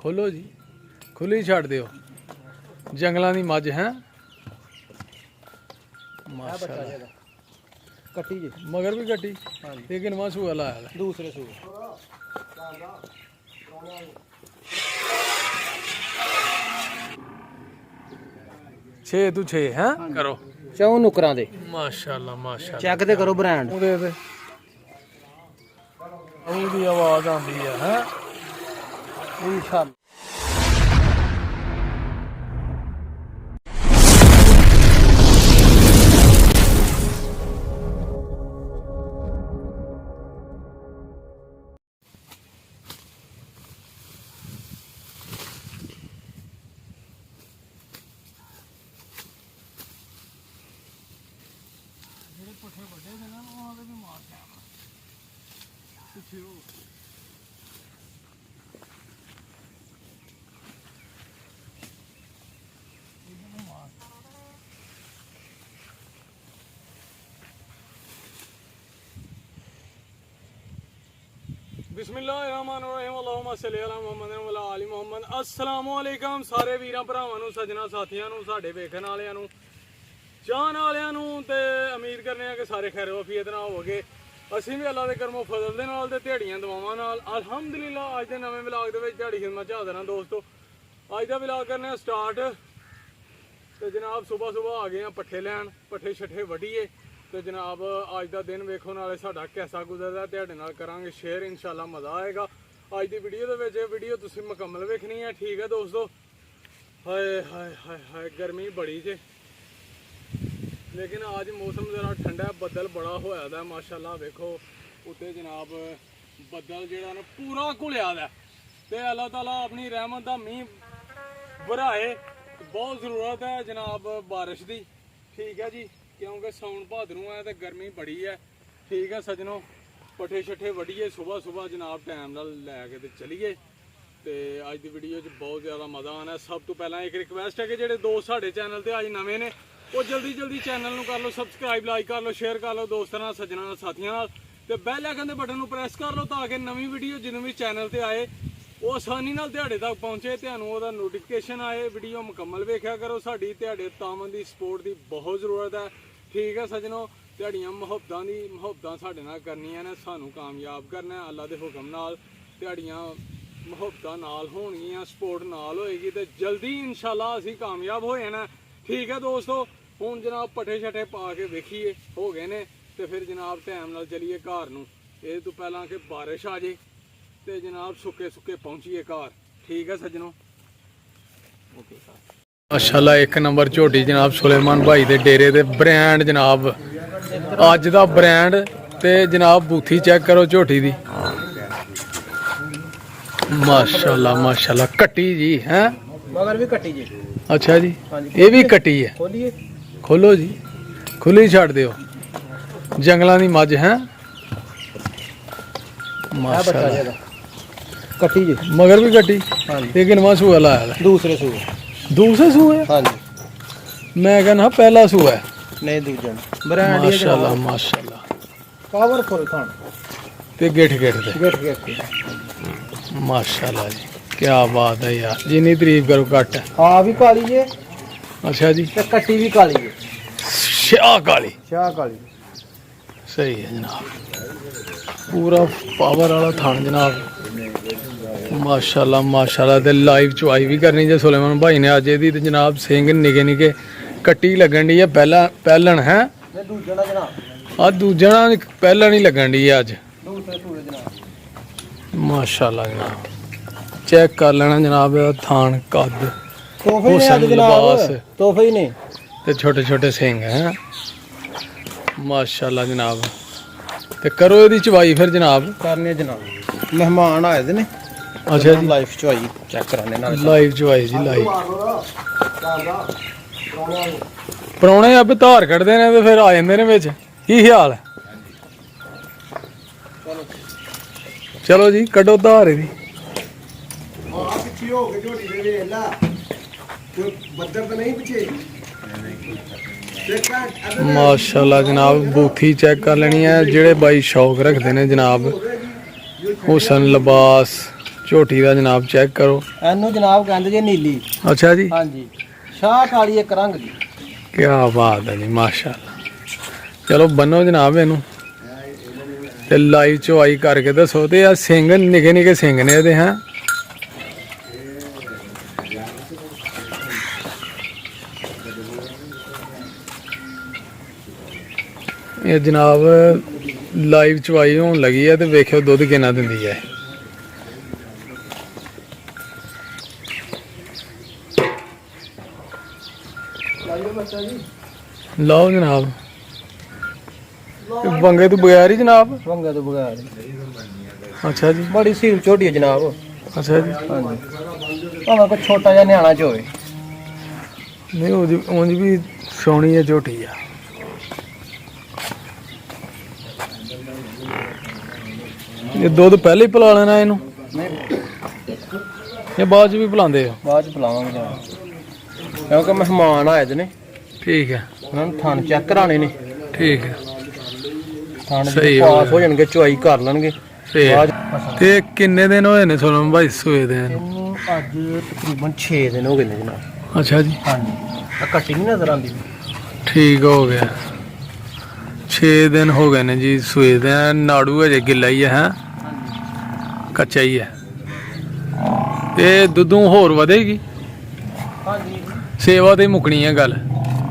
खोलो जी, खुली छड़ दियो। जंगलों की मझ है माशाल्लाह। कट्टी जी मगर भी कट्टी हाँ जी। लेकिन वहाँ सूआ लाया है। दूसरे सूए 6 तू 6 है करो चौं नुकरां दे माशाल्लाह माशाल्लाह। चेक ते करो ब्रांड ਉਹਦੇ ਤੇ ਉਹਦੀ ਆਵਾਜ਼ ਆਉਂਦੀ ਹੈ इंशाल्लाह। ਬਿਸਮਿਲ੍ਲਾਹਿਰਰਹਿਮਾਨਿਰਰਹੀਮ ਅੱਲਾਹੁम्मा ਸੱਲੀ ਅਲਾ ਮੁਹੰਮਦ व अला आलि मुहम्मद। अस्सलामु अलैकुम ਸਾਰੇ ਵੀਰਾਂ ਭਰਾਵਾਂ ਨੂੰ, ਸੱਜਣਾ ਸਾਥੀਆਂ ਨੂੰ, ਸਾਡੇ ਵੇਖਣ ਵਾਲਿਆਂ ਨੂੰ, ਜਾਣ ਵਾਲਿਆਂ ਨੂੰ ਤੇ ਉਮੀਦ ਕਰਨੇ ਆ ਕਿ ਸਾਰੇ ਖੈਰ ਵਫੀਅਤ ਨਾਲ ਹੋਵੋਗੇ। ਅਸੀਂ ਵੀ ਅੱਲਾ ਦੇ ਕਰਮੋਂ ਫਜ਼ਲ ਦੇ ਨਾਲ ਤੇ ਦਿਹਾੜੀਆਂ ਦਵਾਵਾਂ ਨਾਲ ਅਲਹਮਦੁਲਿਲਾ ਅੱਜ ਦੇ ਨਵੇਂ ਵਲੌਗ ਦੇ ਵਿੱਚ ਦਿਹਾੜੀ ਖਿਦਮਤ ਚ ਹਾਜ਼ਰ ਹਾਂ ਦੋਸਤੋ। ਅੱਜ ਦਾ ਵਲੌਗ ਕਰਨੇ ਆ ਸਟਾਰਟ ਤੇ ਜਨਾਬ ਸਵੇਰ ਆ ਗਏ ਆ ਪੱਠੇ ਲੈਣ, ਪੱਠੇ ਛੱਠੇ ਵੱਢੀਏ ਤੇ ਜਨਾਬ ਅੱਜ ਦਾ ਦਿਨ ਵੇਖੋ ਨਾਲੇ ਸਾਡਾ ਕਿਹਦਾ ਗੁਜ਼ਰਦਾ ਤੁਹਾਡੇ ਨਾਲ ਕਰਾਂਗੇ ਸ਼ੇਅਰ। ਇਨਸ਼ਾਅੱਲਾ ਮਜ਼ਾ ਆਏਗਾ ਅੱਜ ਦੀ ਵੀਡੀਓ ਦੇ ਵਿੱਚ। ਵੀਡੀਓ ਤੁਸੀਂ ਮੁਕੰਮਲ ਵੇਖਣੀ ਹੈ, ਠੀਕ ਹੈ ਦੋਸਤੋ। ਹਾਏ ਹਾਏ ਹਾਏ ਹਾਏ ਗਰਮੀ ਬੜੀ ਜੇ, लेकिन आज मौसम ज़रा ठंडा है, बदल बड़ा होया दा माशाल्लाह। वेखो उत्ते जनाब बदल जेड़ा ना पूरा घुलिया दा ते अल्लाह ताला अपनी रहमत दा मींह बराए। बहुत ज़रूरत है जनाब बारिश दी, ठीक है जी, क्योंकि साउन भादरों है तो गर्मी बड़ी है, ठीक है सजनों। पट्ठे छट्ठे वड्ढिए सुबह जनाब टाइम नाल लैके ते चलीए ते अज दी वीडियो च बहुत ज़्यादा मज़ा आना। सब तो पहला एक रिक्वेस्ट है कि जेड़े दोस्त साडे चैनल ते अज नवे ने वो जल्दी चैनल नूं कर लो सबसक्राइब, लाइक कर लो, शेयर कर लो दोस्तां नाल, सज्जणां नाल, साथियां नाल ते बैल आइकन दे बटन नूं प्रेस कर लो ताकि नवीं वीडियो जिदों भी चैनल ते आए वो आसानी नाल तुहाडे तक पहुंचे, तुहानूं ओहदा नोटिफिकेशन आए। वीडियो मुकम्मल वेखिया करो, साडी तुहाडे तामन दी सपोर्ट दी बहुत ज़रूरत है, ठीक है सज्जनों। तुहाडीआं मुहब्बतां साडे नाल करनियां ने, सानूं कामयाब करना है अल्लाह दे हुक्म नाल। तुहाडीआं मुहब्बतां नाल होणगीआं, सपोर्ट नाल होएगी ते जल्दी इंशाअल्लाह असीं कामयाब हो जाना, ठीक है दोस्तों। ਹੁਣ जनाब पट्ठे छट्ठे पा के वेखीए हो गए ने ते फिर जनाब टाइम नाल चलीए घर नूं। ये तो पहला कि बारिश आ जाए ते जनाब सुके पहुंचीए घर, ठीक है सज्जनों। माशाल्लाह एक नंबर झोटी जनाब सुलेमान भाई दे डेरे दे ब्रांड जनाब अज दा ब्रांड ते जनाब बूथी चेक करो झोटी दी माशाल्लाह माशाल्लाह। कट्टी जी हैं मगर भी कट्टी जी अच्छा जी, ये भी कट्टी है। खोलिए खोलो जी, खुली छड़ दियो। जंगलों की मझ है माशाल्लाह। कट्टी जी मगर भी कट्टी हाँ जी। लेकिन वहाँ सूआ लाया है। दूसरे सूए दूसरे सूए हाँ जी। मैं कहना पहला सूआ है। नहीं दूजा ब्रांड माशाल्लाह माशाल्लाह। पावरफुल खान ते गिठ गिठ दे गेट माशाल्लाह जी, क्या बात है यार। जिन्नी तारीफ करो घट है। हाँ भी काली है अच्छा जी, ते कट्टी भी काली है, शाह काली शाह काली सही है जनाब। पूरा पावर वाला थान जनाब माशाल्लाह माशाल्लाह। ते लाइव चुआई भी करनी जे सुलेमान भाई ने अज दी जनाब सिंह निके निके कट्टी लगन डी है। पहलन है मैं दूजा ना जनाब आ दूजा पहलन ही लगन डी है अज दूसरे सूए जनाब माशाल्लाह जनाब। चेक कर लेना जनाब थान कद तोहफे ही हुसन ने जनाब, लिबास तोहफे ही ने ते छोटे छोटे सिंह हैं माशाल्लाह जनाब। ते करो इहदी चवाई फिर जनाब। करने जनाब मेहमान आए दे ने अच्छा जी, लाइफ चवाई चेक कराने नाल लाइव चवाई जी लाइव। परौने अब धार कढ़दे ने ते फिर आ जांदे ने विच, की ख्याल है? चलो जी कड्डो धार इहदी माशाल्लाह जनाब। बूथी चेक कर लेनी है जेड़े भाई शौक रखते हैं जनाब। हुसन लिबास ਝੋਟੀ ਦਾ ਜਨਾਬ ਚੈੱਕ ਕਰੋ। ਇਹਨੂੰ ਜਨਾਬ ਕਹਿੰਦੇ ਜੇ ਨੀਲੀ। ਅੱਛਾ ਜੀ, ਹਾਂਜੀ, ਸ਼ਾਹ ਕਾਲੀ ਇੱਕ ਰੰਗ ਦੀ। ਕੀ ਬਾਤ ਹੈ ਜੀ, ਮਾਸ਼ਾਅੱਲਾ। ਚਲੋ ਬੰਨੋ ਜਨਾਬ ਇਹਨੂੰ ਤੇ ਲਾਈਵ ਚਵਾਈ ਕਰਕੇ ਦੱਸੋ। ਤੇ ਆ ਸਿੰਘ ਨਿੱਕੇ ਨਿੱਕੇ ਸਿੰਘ ਨੇ ਇਹਦੇ ਹੈ। ਇਹ ਜਨਾਬ ਲਾਈਵ ਚਵਾਈ ਹੋਣ ਲੱਗੀ ਹੈ ਤੇ ਵੇਖਿਓ ਦੁੱਧ ਕਿੰਨਾ ਦਿੰਦੀ ਹੈ। ਲਓ ਜਨਾਬ, ਬੰਗੇ ਤੋਂ ਬਗੈਰ ਹੀ ਜਨਾਬ। ਵੰਗਾ ਤੋਂ ਬਗੈਰ। ਅੱਛਾ ਜੀ, ਬੜੀ ਸੀਲ ਝੋਟੀ ਹੈ ਜਨਾਬ। ਅੱਛਾ ਜੀ। ਹਾਂਜੀ, ਭਾਵੇਂ ਕੋਈ ਛੋਟਾ ਜਿਹਾ ਨਿਆਣਾ ਚ ਹੋਵੇ। ਨਹੀਂ ਉਹਦੀ ਉਂਝ ਵੀ ਸੋਹਣੀ ਹੈ ਝੋਟੀ ਆ। ਇਹ ਦੁੱਧ ਪਹਿਲੇ ਹੀ ਪਿਲਾ ਲੈਣਾ ਇਹਨੂੰ ਇਹ ਬਾਅਦ ਚ ਵੀ ਪਿਲਾਉਂਦੇ ਆ? ਬਾਅਦ ਚ ਪਿਲਾਵਾਂਗੇ ਜਨਾਬ, ਕਿਉਂਕਿ ਮਹਿਮਾਨ ਆਏ ਦੇ ਨੇ। ਠੀਕ ਹੈ, ਉਹਨਾਂ ਨੂੰ ਥਣ ਚੈੱਕ ਕਰਾਣੇ ਨੇ। ਠੀਕ ਹੈ, ਥਣ ਸਹੀ ਪਾਸ ਹੋ ਜਾਣਗੇ, ਚੁਆਈ ਕਰ ਲੈਣਗੇ। ਤੇ ਕਿੰਨੇ ਦਿਨ ਹੋਏ ਨੇ ਸੋਨਮ ਭਾਈ ਸੂਏ ਦੇ? ਇਹਨੂੰ ਅੱਜ ਤਕਰੀਬਨ 6 ਦਿਨ ਹੋ ਗਏ ਨੇ ਜਨਾਬ। ਅੱਛਾ ਜੀ, ਹਾਂਜੀ, ਆ ਕੱਟੀ ਨਹੀਂ ਨਜ਼ਰ ਆਉਂਦੀ। ਠੀਕ ਹੋ ਗਿਆ। 6 ਦਿਨ ਹੋ ਗਏ ਨੇ ਜੀ ਸੂਏ ਦੇ। ਨਾੜੂ ਹਜੇ ਗਿੱਲਾ ਹੀ ਹੈ, ਕੱਚਾ ਹੀ ਹੈ। ਤੇ ਦੁੱਧੋਂ ਹੋਰ ਵਧੇਗੀ? ਹਾਂਜੀ, ਸੇਵਾ ਤੇ ਮੁੱਕਣੀ ਹੈ ਗੱਲ।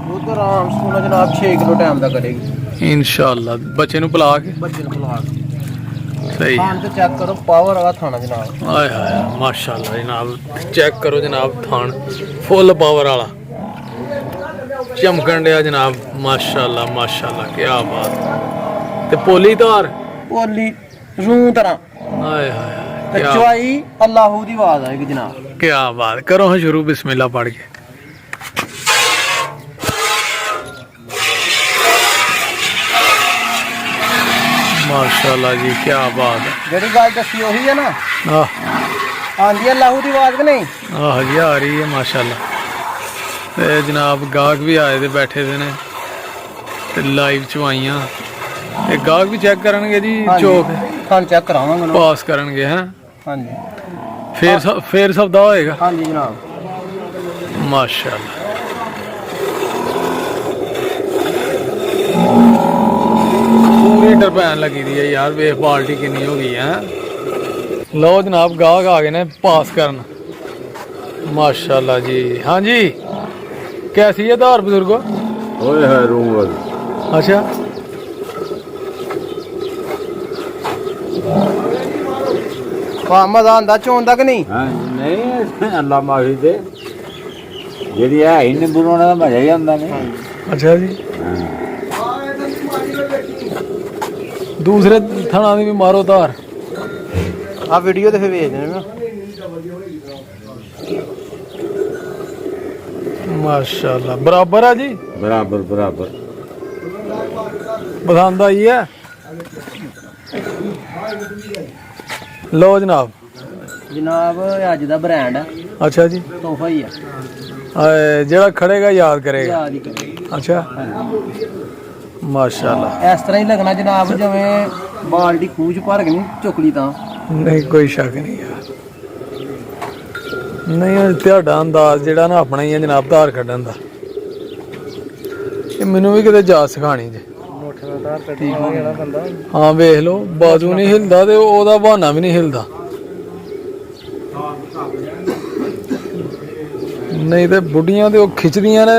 ਦੁੱਧ ਆਰਾਮ ਸੋਨਾ ਜਨਾਬ 6 ਕਿਲੋ ਟਾਈਮ ਦਾ ਕਰੇਗੀ ਇਨਸ਼ਾਅੱਲਾ। ਬੱਚੇ ਨੂੰ ਪਿਲਾ ਕੇ? ਬੱਚੇ ਨੂੰ ਪਿਲਾ ਕੇ। ਸਹੀ ਹੈ। ਥਣ ਤੇ ਚੈੱਕ ਕਰੋ, ਪਾਵਰ ਵਾਲਾ ਥਾਣਾ ਜਨਾਬ। ਆਏ ਹਾਏ ਮਾਸ਼ਾਅੱਲਾ ਜਨਾਬ, ਚੈੱਕ ਕਰੋ ਜਨਾਬ, ਥਣ ਫੁੱਲ ਪਾਵਰ ਵਾਲਾ ਚਮਕਣ ਡਿਆ ਜਨਾਬ। ਮਾਸ਼ਾਅੱਲਾ ਮਾਸ਼ਾਅੱਲਾ, ਕੀ ਬਾਤ। ਤੇ ਪੋਲੀ ਧਾਰ? ਪੋਲੀ ਰੂ ਤਰ੍ਹਾਂ। ਆਏ ਹਾਏ ਤੇ ਚੁਆਈ ਅੱਲਾਹੂ ਦੀ ਆਵਾਜ਼ ਆਏਗੀ ਜਨਾਬ। ਕੀ ਬਾਤ। ਕਰੋ ਹਾਂ ਸ਼ੁਰੂ ਬਿਸਮਿਲ੍ਲਾ ਪੜ ਕੇ। ਮਾਸ਼ਾਅੱਲਾ ਜੀ, ਕੀ ਬਾਤ ਹੈ। ਜਿਹੜੀ ਗੱਲ ਦੱਸੀ ਉਹੀ ਹੈ ਨਾ? ਆਂਦੀ ਹੈ ਅੱਲਾਹੂ ਦੀ ਆਵਾਜ਼ ਕਿ ਨਹੀਂ? ਆਹ ਜੀ ਆ ਰਹੀ ਹੈ ਮਾਸ਼ਾਅੱਲਾ। ਤੇ ਜਨਾਬ ਗਾਹਕ ਵੀ ਆਏ ਤੇ ਬੈਠੇ ਦੇ ਨੇ ਤੇ ਲਾਈਵ ਚਵਾਈਆਂ। ਤੇ ਗਾਹਕ ਵੀ ਚੈੱਕ ਕਰਨਗੇ ਜੀ, ਚੋਕ ਥਣ ਚੈੱਕ ਕਰਾਵਾਂਗੇ ਨਾ। ਪਾਸ ਕਰਨਗੇ ਹੈ। ਹਾਂਜੀ, ਫੇਰ ਸਬਦਾ ਹੋਏਗਾ। ਹਾਂਜੀ ਜਨਾਬ। ਮਾਸ਼ਾਅੱਲਾ। ਪੂਰੀ ਟਰਪੈਨ ਲੱਗੀ ਦੀ ਹੈ ਯਾਰ, ਵੇਖ ਬਾਲਟੀ ਕਿੰਨੀ ਹੋ ਗਈ ਹੈ। ਲਓ ਜਨਾਬ ਗਾਹਕ ਆ ਗਏ ਨੇ ਪਾਸ ਕਰਨ। माशाल्लाह जी। हाँ जी, कैसी है धार बुजुर्गो? ओए है रूम। अच्छा, ਮਜ਼ਾ ਆਉਂਦਾ ਚੋਂਦਾ ਕਿ ਨਹੀਂ? ਹਾਂ ਨਹੀਂ ਅੱਲਾ ਮਾਫੀ ਦੇ, ਜਿਹੜੀ ਹੈ ਹੀ ਨਿੰਬੂ ਰੋਣਾ ਦਾ ਮਜ਼ਾ ਹੀ ਆਉਂਦਾ ਨੇ। अच्छा जी। दूसरे थाना भी मारो धार। ਆ ਵੀਡੀਓ ਤੇ ਫਿਰ ਵੇਚ ਦੇਣਾ ਮੈਂ। माशाल्लाह बराबर है जी, बराबर बराबर पसंद आई है। लो जनाब। ਜਨਾਬ ਅੱਜ ਦਾ ਬ੍ਰਾਂਡ ਹੈ, अच्छा जी। ਤੋਹਫਾ ਹੀ ਆ, जेड़ा खड़ेगा याद करेगा। ਯਾਦ ਹੀ ਕਰੇਗੀ। अच्छा माशाल्लाह। ਇਸ ਤਰ੍ਹਾਂ ਹੀ ਲੱਗਣਾ ਜਨਾਬ ਜਿਵੇਂ ਬਾਲਟੀ ਖੂਹ ਚ ਭਰ ਕੇ ਨਹੀਂ ਚੁੱਕਲੀ ਤਾਂ। नहीं कोई शक नहीं यार, नहीं ਤੁਹਾਡਾ ਅੰਦਾਜ਼ ਜਿਹੜਾ ਨਾ ਆਪਣਾ ਹੀ ਹੈ ਜਨਾਬ ਧਾਰ ਕੱਢਣ ਦਾ। ਇਹ ਮੈਨੂੰ ਵੀ ਕਿਤੇ ਜਾ ਸਿਖਾਣੀ ਜੇ। ਮੋਟਰ ਦਾ ਧਾਰ ਕੱਢਣ ਵਾਲਾ ਜਿਹੜਾ ਬੰਦਾ। ਹਾਂ ਵੇਖ ਲਓ, ਬਾਜੂ ਨਹੀਂ ਹਿਲਦਾ ਤੇ ਉਹਦਾ ਬਹਾਨਾ ਵੀ ਨਹੀਂ ਹਿਲਦਾ। ਨਹੀਂ ਤੇ ਬੁੱਢੀਆਂ ਤੇ ਉਹ ਖਿੱਚਦੀਆਂ ਨੇ,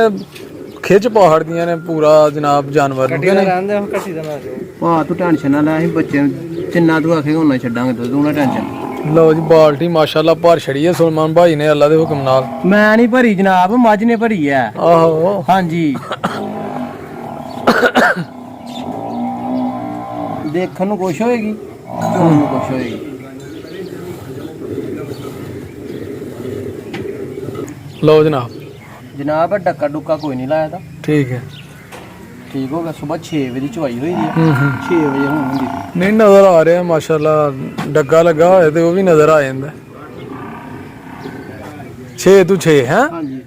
ਖਿੱਚ ਪਾੜਦੀਆਂ ਨੇ ਪੂਰਾ ਜਨਾਬ ਜਾਨਵਰ ਨੂੰ। ਰਹਿੰਦੇ ਉਹ ਕੱਟੀ ਦਾ ਨਾ ਜੋ। ਭਾ ਤੂੰ ਟੈਨਸ਼ਨ ਨਾ ਲੈ, ਅਸੀਂ ਬੱਚੇ ਜਿੰਨਾ ਤੂੰ ਆਖੇਗਾ ਉਹਨਾਂ ਛੱਡਾਂਗੇ ਦੁੱਧ, ਤੂੰ ਨਾ ਟੈਨਸ਼ਨ। ਲਓ ਜੀ ਬਾਲਟੀ ਮਾਸ਼ਾਅੱਲਾ ਭਰ ਛੜੀ ਹੈ ਸੁਲਮਾਨ ਭਾਈ ਨੇ ਅੱਲਾ ਦੇ ਹੁਕਮ ਨਾਲ। ਮੈਂ ਨਹੀਂ ਭਰੀ ਜਨਾਬ, ਮੱਝ ਨੇ ਭਰੀ ਹੈ। ਆਹੋ ਹਾਂਜੀ, ਦੇਖਣ ਨੂੰ ਕੁਛ ਹੋਏਗੀ, ਚੋਣ ਨੂੰ ਕੁਛ ਹੋਏਗੀ। ਲਓ ਜਨਾਬ। ਜਨਾਬ ਡੱਕਾ ਡੁੱਕਾ ਕੋਈ ਨਹੀਂ ਲਾਇਆ ਤਾਂ ਠੀਕ ਹੈ, ਠੀਕ ਹੋ ਗਿਆ। ਸਵੇਰ 6 ਵਜੇ ਦੀ ਚਵਾਈ ਹੋਈ ਦੀ ਹੈ, ਹੂੰ 6 ਵਜੇ ਹੁਣ ਹੁੰਦੀ। ਨਹੀਂ ਨਜ਼ਰ ਆ ਰਿਹਾ ਮਾਸ਼ਾਅੱਲਾ, ਡੱਗਾ ਲੱਗਾ ਹੋਇਆ ਤੇ ਉਹ ਵੀ ਨਜ਼ਰ ਆ ਜਾਂਦਾ। 6 ਤੋਂ 6 ਹੈ। ਹਾਂਜੀ,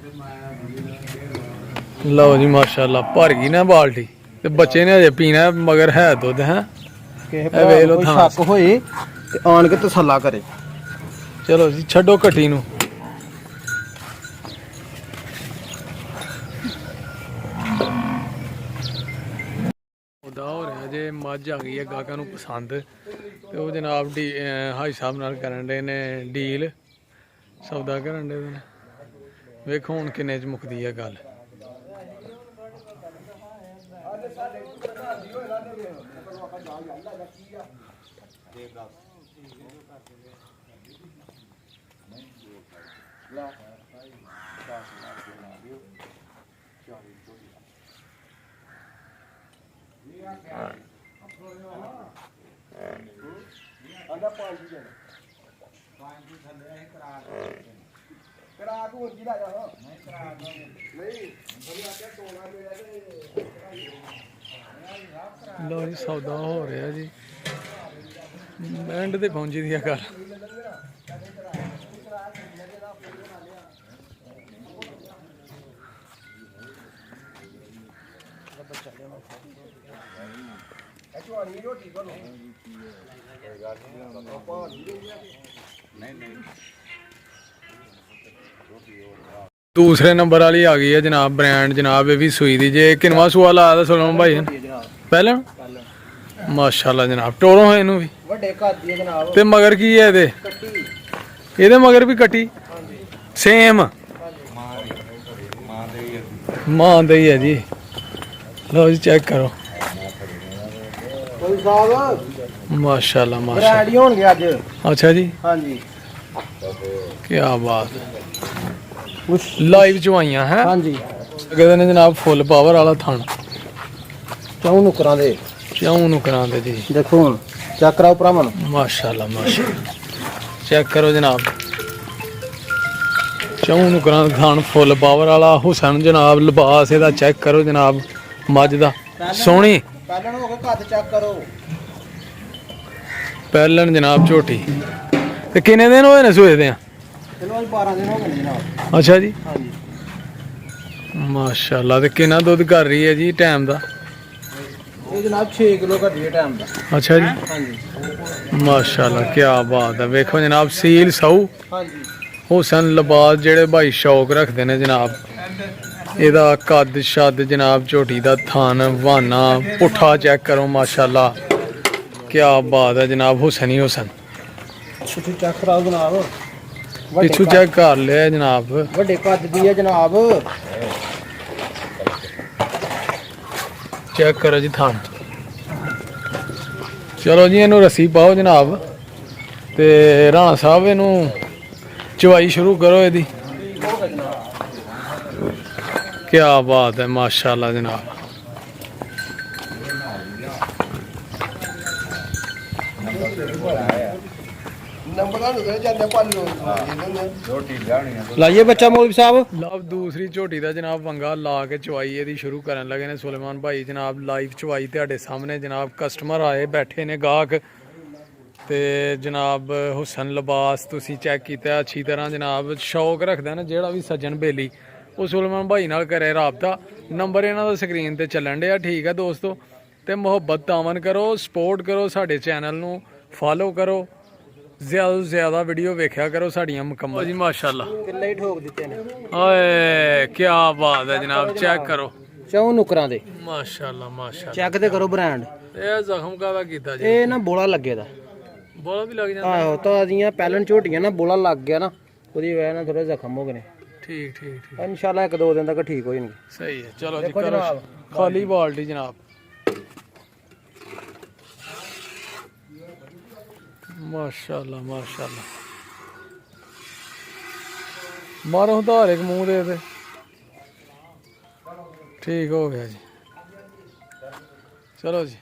ਲਓ ਜੀ ਮਾਸ਼ਾਅੱਲਾ ਭਰ ਗਈ ਨਾ ਬਾਲਟੀ ਤੇ ਬੱਚੇ ਨੇ ਹਜੇ ਪੀਣਾ ਮਗਰ ਹੈ ਦੁੱਧ ਹੈ। ਕਿਸੇ ਇਹ ਵੇਖ ਲਓ ਕੋਈ ਥਾਂ। ਸ਼ੱਕ ਹੋਏ ਤੇ ਆਣ ਕੇ ਤਸੱਲਾ ਕਰੇ। ਚਲੋ ਜੀ ਛੱਡੋ ਘੱਟੀ ਨੂੰ। ਉਹਦਾ ਹੋ ਰਿਹਾ ਜੇ ਮੱਝ ਆ ਗਈ ਹੈ ਗਾਹਕਾਂ ਨੂੰ ਪਸੰਦ, ਤੇ ਉਹ ਜਨਾਬ ਹਾਈ ਸਾਹਿਬ ਨਾਲ ਕਰਨ ਦੇ ਨੇ ਡੀਲ, ਸੌਦਾ ਕਰਨ ਦੇ ਨੇ। ਵੇਖੋ ਹੁਣ ਕਿੰਨੇ ਚ ਮੁੱਕਦੀ ਹੈ ਗੱਲ। ਲੋ ਜੀ ਸੌਦਾ ਹੋ ਰਿਹਾ ਜੀ, ਐਂਡ ਤੇ ਪਹੁੰਚੀ ਦੀ ਆ ਗੱਲ। ਦੂਸਰੇ ਨੰਬਰ ਵਾਲੀ ਆ ਗਈ ਹੈ ਜਨਾਬ ਬ੍ਰਾਂਡ ਜਨਾਬ, ਇਹ ਵੀ ਸੂਈ ਦੀ ਜੇ। ਕਿੰਨਵਾਂ ਸੂਆ ਲਾਇਆ ਦਾ ਸੁਲਮ ਭਾਈ? ਪਹਿਲਾਂ ਮਾਸ਼ਾਅੱਲਾ ਜਨਾਬ, ਟੋਰੋ ਹੈ ਇਹਨੂੰ ਵੀ ਵੱਡੇ ਘਰ ਦੀ ਜਨਾਬ। ਤੇ ਮਗਰ ਕੀ ਹੈ ਇਹਦੇ? ਕੱਟੀ। ਇਹਦੇ ਮਗਰ ਵੀ ਕੱਟੀ ਸੇਮ ਮਾਂ ਦੇ ਹੀ ਹੈ ਜੀ। ਲਓ ਜੀ ਚੈੱਕ ਕਰੋ ਕੋਈ ਸਾਹਿਬ ਮਾਸ਼ਾਅੱਲਾ ਮਾਸ਼ਾਅੱਲਾ। ਬ੍ਰਾਂਡ ਹੀ ਹੋਣਗੇ ਅੱਜ। ਅੱਛਾ ਜੀ, ਹਾਂਜੀ ਕੀ ਬਾਤ ਹੈ। ਲਾਈਵ ਚਵਾਈਆਂ ਹੈ। ਹਾਂਜੀ ਕਹਿੰਦੇ ਨੇ ਜਨਾਬ ਫੁੱਲ ਪਾਵਰ ਵਾਲਾ ਥਣ, ਚੌਂ ਨੁਕਰਾਂ ਦੇ, ਚੌਂ ਨੂੰ ਕਰਾਂਦੇ ਜੀ। ਦੇਖੋ ਹੁਣ ਚੈੱਕ ਕਰਾਓ ਭਰਾਵਾਂ ਨੂੰ। ਮਾਸ਼ਾਅੱਲਾ ਮਾਸ਼ਾਅੱਲਾ ਚੈੱਕ ਕਰੋ ਜਨਾਬ, ਚੌਂ ਨੂੰ ਕਰਾਂ ਥਣ ਫੁੱਲ ਪਾਵਰ ਵਾਲਾ। ਹੁਸਨ ਜਨਾਬ ਲਿਬਾਸ ਇਹਦਾ ਚੈੱਕ ਕਰੋ ਜਨਾਬ, ਮੱਝ ਦਾ ਸੋਹਣੀ ਪਹਿਲਾਂ ਹੋ ਕੇ ਕੱਦ ਚੈੱਕ ਕਰੋ। ਪਹਿਲਣ ਜਨਾਬ ਝੋਟੀ। ਤੇ ਕਿੰਨੇ ਦਿਨ ਹੋਏ ਨੇ ਸੂਏ ਦੇ? ਇਹਨੂੰ ਅੱਜ 12 ਦਿਨ ਹੋ ਗਏ ਨੇ ਜਨਾਬ। ਅੱਛਾ ਜੀ, ਹਾਂਜੀ ਮਾਸ਼ਾਅੱਲਾ। ਤੇ ਕਿੰਨਾ ਦੁੱਧ ਕਰ ਰਹੀ ਹੈ ਜੀ ਟਾਈਮ ਦਾ? ਇਹ ਜਨਾਬ 6 ਕਿਲੋ ਘੱਟੀ ਹੈ ਟਾਈਮ ਦਾ। ਅੱਛਾ ਜੀ, ਹਾਂਜੀ ਮਾਸ਼ਾਅੱਲਾ ਕੀ ਬਾਤ ਹੈ। ਵੇਖੋ ਜਨਾਬ ਸੀਲ ਸਊ ਹਾਂਜੀ ਹੁਸਨ ਲਿਬਾਸ ਜਿਹੜੇ ਭਾਈ ਸ਼ੌਕ ਰੱਖਦੇ ਨੇ ਜਨਾਬ। ਇਹਦਾ ਕੱਦ ਛੱਦ ਜਨਾਬ, ਝੋਟੀ ਦਾ ਥਣ ਵਾਨਾ ਪੁੱਠਾ ਚੈੱਕ ਕਰੋ ਮਾਸ਼ਾਅੱਲਾ ਕੀ ਬਾਤ ਹੈ ਜਨਾਬ। ਹੁਸਨ ਹੀ ਹੁਸਨ। ਪਿੱਛੂ ਚੈੱਕ ਕਰਾਓ ਜਨਾਬ। ਪਿੱਛੂ ਚੈੱਕ ਕਰ ਲਿਆ ਜਨਾਬ, ਵੱਡੇ ਕੱਦ ਦੀ ਹੈ ਜਨਾਬ। ਚੈੱਕ ਕਰੋ ਜੀ ਥਣ। ਚਲੋ ਜੀ ਇਹਨੂੰ ਰੱਸੀ ਪਾਓ ਜਨਾਬ, ਤੇ ਰਾਣਾ ਸਾਹਿਬ ਇਹਨੂੰ ਚਵਾਈ ਸ਼ੁਰੂ ਕਰੋ ਇਹਦੀ। ਕੀ ਬਾਤ ਹੈ ਮਾਸ਼ਾਅੱਲਾ ਜਨਾਬ। ਲਾਈਏ ਬੱਚਾ ਮੌਲਵੀ ਸਾਹਿਬ। ਲਓ ਦੂਸਰੀ ਝੋਟੀ ਦਾ ਜਨਾਬ ਵੰਗਾ ਲਾ ਕੇ ਚਵਾਈ ਇਹਦੀ ਸ਼ੁਰੂ ਕਰਨ ਲੱਗੇ ਨੇ ਸੁਲੇਮਾਨ ਭਾਈ ਜਨਾਬ। ਲਾਈਵ ਚਵਾਈ ਤੁਹਾਡੇ ਸਾਹਮਣੇ ਜਨਾਬ, ਕਸਟਮਰ ਆਏ ਬੈਠੇ ਨੇ ਗਾਹਕ, ਤੇ ਜਨਾਬ ਹੁਸਨ ਲਿਬਾਸ ਤੁਸੀਂ ਚੈੱਕ ਕੀਤਾ ਅੱਛੀ ਤਰ੍ਹਾਂ ਜਨਾਬ। ਸ਼ੌਕ ਰੱਖਦਾ ਨਾ ਜਿਹੜਾ ਵੀ ਸੱਜਣ ਬੇਲੀ, ਉਹ ਸੁਲੇਮਾਨ ਭਾਈ ਨਾਲ ਕਰੇ ਰਾਬਤਾ। ਨੰਬਰ ਇਹਨਾਂ ਦਾ ਸਕਰੀਨ ਤੇ ਚੱਲਣ ਡਿਆ, ਠੀਕ ਹੈ ਦੋਸਤੋ। ਤੇ ਮੁਹੱਬਤ ਤਾਮਨ ਕਰੋ, ਸਪੋਰਟ ਕਰੋ, ਸਾਡੇ ਚੈਨਲ ਨੂੰ ਫਾਲੋ ਕਰੋ, ਜ਼ਿਆਦਾ ਤੋਂ ਜ਼ਿਆਦਾ ਵੀਡੀਓ ਵੇਖਿਆ ਕਰੋ ਸਾਡੀਆਂ ਮੁਕੰਮਲ ਜੀ। ਮਾਸ਼ਾਅੱਲਾ ਕਿੱਲੇ ਹੀ ਠੋਕ ਦਿੱਤੇ ਨੇ। ਓਏ ਕੀ ਬਾਤ ਹੈ ਜਨਾਬ, ਚੈੱਕ ਕਰੋ ਚੌਂ ਨੁਕਰਾਂ ਦੇ। ਮਾਸ਼ਾਅੱਲਾ ਮਾਸ਼ਾਅੱਲਾ। ਚੈੱਕ ਤੇ ਕਰੋ ਬ੍ਰਾਂਡ। ਇਹ ਜ਼ਖਮ ਕਾਹਦਾ ਕੀਤਾ ਜੀ? ਇਹ ਨਾ ਬੋਲਾ ਲੱਗੇ ਦਾ। ਬੋਲਾ ਵੀ ਲੱਗ ਜਾਂਦਾ? ਆਹੋ ਤਾਂ ਜੀਆਂ ਪਹਿਲਣ ਝੋਟੀਆਂ ਨਾ ਬੋਲਾ ਲੱਗ ਗਿਆ ਨਾ, ਉਹਦੀ ਵਜ੍ਹਾ ਨਾਲ ਥੋੜੇ ਜ਼ਖਮ ਹੋ ਗਏ ਨੇ। ਠੀਕ ਠੀਕ ਠੀਕ, ਇਨਸ਼ਾਅੱਲਾ 1-2 ਦਿਨ ਤੱਕ ਠੀਕ ਹੋ ਜਾਣਗੇ। ਸਹੀ ਹੈ। ਚਲੋ ਜੀ ਦੇਖੋ ਕਰੋ ਜਨਾਬ। ਖਾਲੀ ਬਾਲਟੀ ਜਨਾਬ। ਮਾਸ਼ਾਅੱਲਾ ਮਾਸ਼ਾਅੱਲਾ। ਮਾਰੋ ਉਧਾਰ ਇੱਕ ਮੂੰਹ ਦੇ ਤੇ ਠੀਕ ਹੋ ਗਿਆ ਜੀ। ਚਲੋ ਜੀ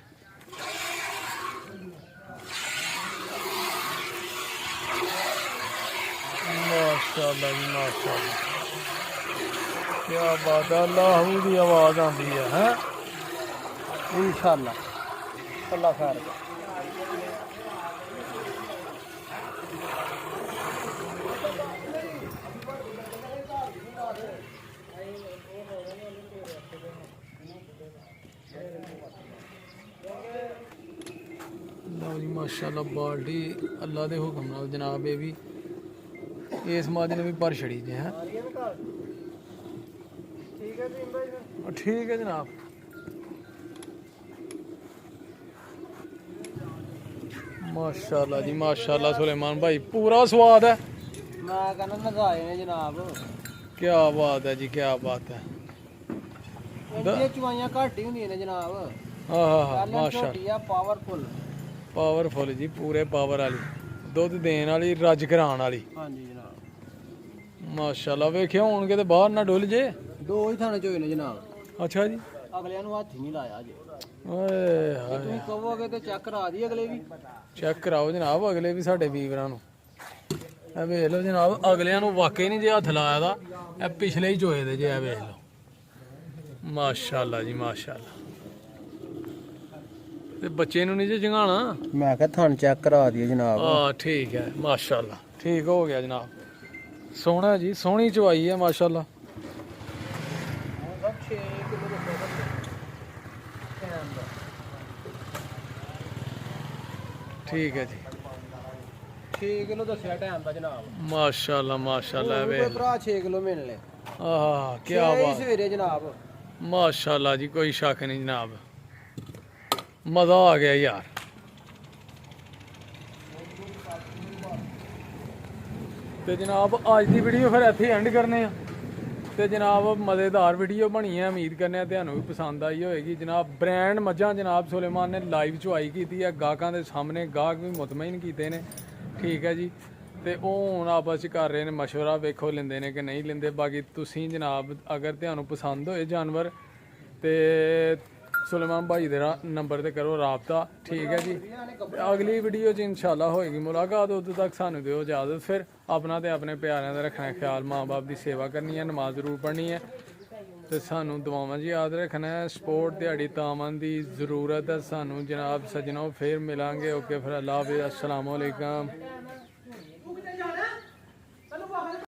ਮਾਸ਼ਾਅੱਲਾ ਜੀ ਮਾਸ਼ਾਅੱਲਾ ਕੀ ਬਾਤ ਹੈ। ਅੱਲਾਹ ਦੀ ਆਵਾਜ਼ ਆਉਂਦੀ ਹੈ ਇਨਸ਼ਾਅੱਲਾ ਅੱਲਾ ਖੈਰ। ਲਓ ਜੀ ਮਾਸ਼ਾਅੱਲਾ ਬਾਲਟੀ ਅੱਲਾ ਦੇ ਹੁਕਮ ਨਾਲ ਜਨਾਬ। ਇਹ ਵੀ ਇਸ ਮੱਝ ਨੇ ਵੀ ਭਰ ਛੜੀ ਜੇ ਹੈ। ਠੀਕ ਹੈ ਜੀ ਭਾਈ ਫਿਰ। ਠੀਕ ਹੈ ਜਨਾਬ। ਮਾਸ਼ਾਅੱਲਾ ਜੀ ਮਾਸ਼ਾਅੱਲਾ ਸੁਲੇਮਾਨ ਭਾਈ ਪੂਰਾ ਸਵਾਦ ਹੈ। ਮੈਂ ਕਹਿੰਦਾ ਨਜ਼ਾਰੇ ਨੇ ਜਨਾਬ। ਕੀ ਬਾਤ ਹੈ ਜੀ ਕੀ ਬਾਤ ਹੈ। ਇਹ ਚੁਆਈਆਂ ਘੱਟ ਹੀ ਹੁੰਦੀਆਂ ਨੇ ਜਨਾਬ। ਆਹਾ ਮਾਸ਼ਾਅੱਲਾ ਛੋਟੀ ਆ ਪਾਵਰਫੁਲ। ਪਾਵਰਫੁਲ ਜੀ ਪੂਰੇ ਪਾਵਰ ਵਾਲੀ ਦੁੱਧ ਦੇਣ ਵਾਲੀ ਰੱਜ ਕਰਾਉਣ ਵਾਲੀ। ਹਾਂਜੀ ਜਨਾਬ। ਮਾਸ਼ਾਅੱਲਾ ਵੇਖਿਆ ਹੋਣਗੇ ਤੇ ਬਾਹਰ ਨਾ ਡੁੱਲ ਜੇ। ਦੋ ਹੀ ਥਾਣੇ ਚੋਏ ਨੇ ਜਨਾਬ। ਅੱਛਾ ਜੀ ਅਗਲਿਆਂ ਨੂੰ ਹੱਥ ਹੀ ਨਹੀਂ ਲਾਇਆ ਜੇ। ਓਏ ਹਾਏ ਤੁਸੀਂ ਕਹੋਗੇ ਤੇ ਚੈੱਕ ਕਰਾ ਦੀ ਅਗਲੇ ਵੀ। ਚੈੱਕ ਕਰਾਓ ਜਨਾਬ ਅਗਲੇ ਵੀ ਸਾਡੇ ਵੀਰਾਂ ਨੂੰ। ਇਹ ਵੇਖ ਲਓ ਜਨਾਬ ਅਗਲਿਆਂ ਨੂੰ ਵਾਕਈ ਨਹੀਂ ਜੇ ਹੱਥ ਲਾਇਆ ਦਾ ਇਹ ਪਿਛਲੇ ਹੀ ਚੋਏ ਦੇ ਜੇ ਇਹ ਵੇਖ ਲਓ। ਮਾਸ਼ਾਅੱਲਾ ਜੀ ਮਾਸ਼ਾਅੱਲਾ। ਤੇ ਬੱਚੇ ਨੂੰ ਨਹੀਂ ਜੇ ਜਗਾਣਾ। ਮੈਂ ਕਿਹਾ ਥਣ ਚੈੱਕ ਕਰਾ ਦਈਏ ਜਨਾਬ। ਆ ਠੀਕ ਹੈ ਮਾਸ਼ਾਅੱਲਾ ਠੀਕ ਹੋ ਗਿਆ ਜਨਾਬ। ਸੋਹਣਾ ਜੀ ਸੋਹਣੀ ਚਵਾਈ ਹੈ ਮਾਸ਼ਾਅੱਲਾ। 6 ਕਿਲੋ ਠੀਕ ਹੈ ਜੀ 6 ਕਿਲੋ ਦੱਸਿਆ ਟਾਈਮ ਦਾ ਜਨਾਬ। ਮਾਸ਼ਾਅੱਲਾ ਮਾਸ਼ਾਅੱਲਾ ਕੋਈ ਵੇ ਭਰਾ 6 ਕਿਲੋ ਮਿਲ ਲੈ। ਆਹ ਕੀ ਛੇ ਹੀ ਬਾਤ ਸਵੇਰੇ ਜਨਾਬ। ਮਾਸ਼ਾਅੱਲਾ ਜੀ ਕੋਈ ਸ਼ੱਕ ਨਹੀਂ ਜਨਾਬ। ਮਜ਼ਾ ਆ ਗਿਆ ਯਾਰ। ਤੇ ਜਨਾਬ ਅੱਜ ਦੀ ਵੀਡੀਓ ਫਿਰ ਇੱਥੇ ਐਂਡ ਕਰਨੇ ਆ। ਤੇ ਜਨਾਬ ਮਜ਼ੇਦਾਰ ਵੀਡੀਓ ਬਣੀ ਹੈ ਉਮੀਦ ਕਰਨੇ ਆ ਤੁਹਾਨੂੰ ਵੀ ਪਸੰਦ ਆਈ ਹੋਏਗੀ। ਜਨਾਬ ਬ੍ਰਾਂਡ ਮੱਝਾਂ ਜਨਾਬ ਸੁਲੇਮਾਨ ਨੇ ਲਾਈਵ ਚੁਆਈ ਕੀਤੀ ਹੈ ਗਾਹਕਾਂ ਦੇ ਸਾਹਮਣੇ। ਗਾਹਕ ਵੀ ਮੁਤਮਈਨ ਕੀਤੇ ਨੇ। ਠੀਕ ਹੈ ਜੀ ਤੇ ਉਹ ਹੁਣ ਆਪਸ ਚ ਕਰ ਰਹੇ ਨੇ ਮਸ਼ਵਰਾ ਵੇਖੋ ਲੈਂਦੇ ਨੇ ਕਿ ਨਹੀਂ ਲੈਂਦੇ। ਬਾਕੀ ਤੁਸੀਂ ਜਨਾਬ ਅਗਰ ਤੁਹਾਨੂੰ ਪਸੰਦ ਹੋਏ ਜਾਨਵਰ ਤੇ ਸੁਲੇਮਾਨ ਭਾਈ ਦੇ ਨੰਬਰ ਤੇ ਕਰੋ ਰਾਬਤਾ। ਠੀਕ ਹੈ ਜੀ ਅਗਲੀ ਵੀਡੀਓ 'ਚ ਇਨਸ਼ਾਅੱਲਾ ਹੋਏਗੀ ਮੁਲਾਕਾਤ। ਉਦੋਂ ਤੱਕ ਸਾਨੂੰ ਦਿਓ ਇਜਾਜ਼ਤ। ਫਿਰ ਆਪਣਾ ਤੇ ਆਪਣੇ ਪਿਆਰਿਆਂ ਦਾ ਰੱਖਣਾ ਖਿਆਲ। ਮਾਂ-ਬਾਪ ਦੀ ਸੇਵਾ ਕਰਨੀ ਹੈ ਨਮਾਜ਼ ਜ਼ਰੂਰ ਪੜ੍ਹਨੀ ਹੈ ਤੇ ਸਾਨੂੰ ਦੁਆਵਾਂ 'ਚ ਯਾਦ ਰੱਖਣਾ ਹੈ। ਸਪੋਰਟ ਦਿਹਾੜੀ ਤਾਮਨ ਦੀ ਜ਼ਰੂਰਤ ਹੈ ਸਾਨੂੰ ਜਨਾਬ ਸੱਜਣੋ। ਫਿਰ ਮਿਲਾਂਗੇ ਓਕੇ ਫਿਰ ਅੱਲਾ ਹਾਫਿਜ਼। अस्सलाम वालेकुम।